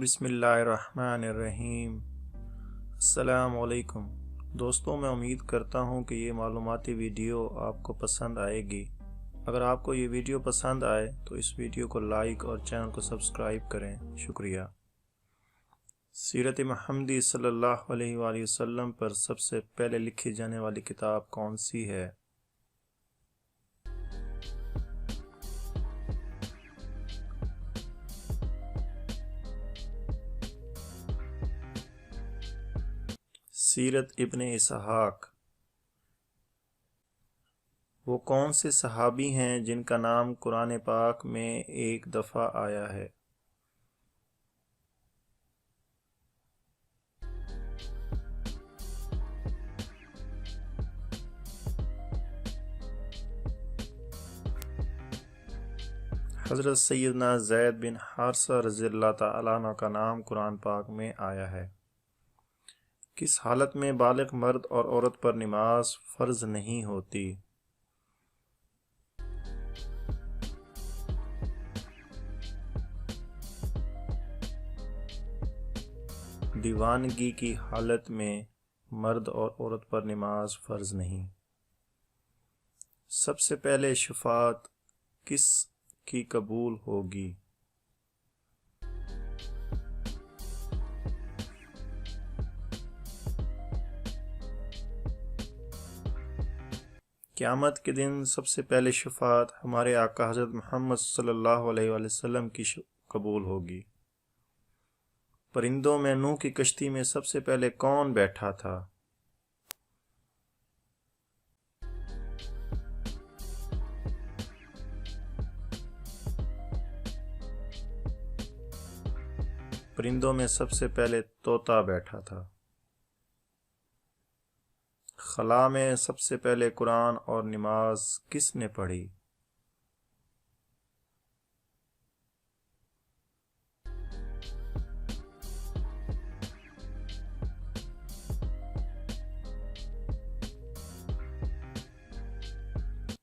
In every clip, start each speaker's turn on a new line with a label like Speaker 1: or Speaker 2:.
Speaker 1: بسم اللہ الرحمن الرحیم۔ السلام علیکم دوستوں، میں امید کرتا ہوں کہ یہ معلوماتی ویڈیو آپ کو پسند آئے گی۔ اگر آپ کو یہ ویڈیو پسند آئے تو اس ویڈیو کو لائک اور چینل کو سبسکرائب کریں، شکریہ۔ سیرت محمدی صلی اللہ علیہ وآلہ وسلم پر سب سے پہلے لکھی جانے والی کتاب کون سی ہے؟ سیرت ابن اسحاق۔ وہ کون سے صحابی ہیں جن کا نام قرآن پاک میں ایک دفعہ آیا ہے؟ حضرت سیدنا زید بن حارثہ رضی اللہ تعالیٰ عنہ کا نام قرآن پاک میں آیا ہے۔ کس حالت میں بالغ مرد اور عورت پر نماز فرض نہیں ہوتی؟ دیوانگی کی حالت میں مرد اور عورت پر نماز فرض نہیں۔ سب سے پہلے شفاعت کس کی قبول ہوگی؟ قیامت کے دن سب سے پہلے شفاعت ہمارے آقا حضرت محمد صلی اللہ علیہ وآلہ وسلم کی قبول ہوگی۔ پرندوں میں نوح کی کشتی میں سب سے پہلے کون بیٹھا تھا؟ پرندوں میں سب سے پہلے طوطا بیٹھا تھا۔ خلا میں سب سے پہلے قرآن اور نماز کس نے پڑھی؟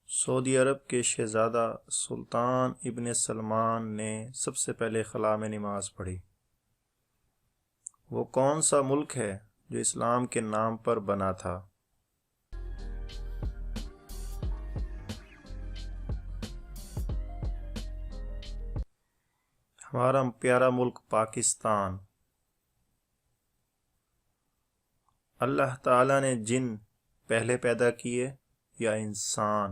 Speaker 1: سعودی عرب کے شہزادہ سلطان ابن سلمان نے سب سے پہلے خلا میں نماز پڑھی۔ وہ کون سا ملک ہے جو اسلام کے نام پر بنا تھا؟ ہمارا پیارا ملک پاکستان۔ اللہ تعالیٰ نے جن پہلے پیدا کیے یا انسان؟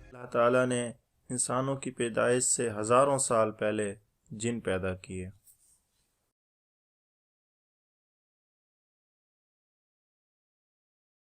Speaker 1: اللہ تعالیٰ نے انسانوں کی پیدائش سے ہزاروں سال پہلے جن پیدا کیے۔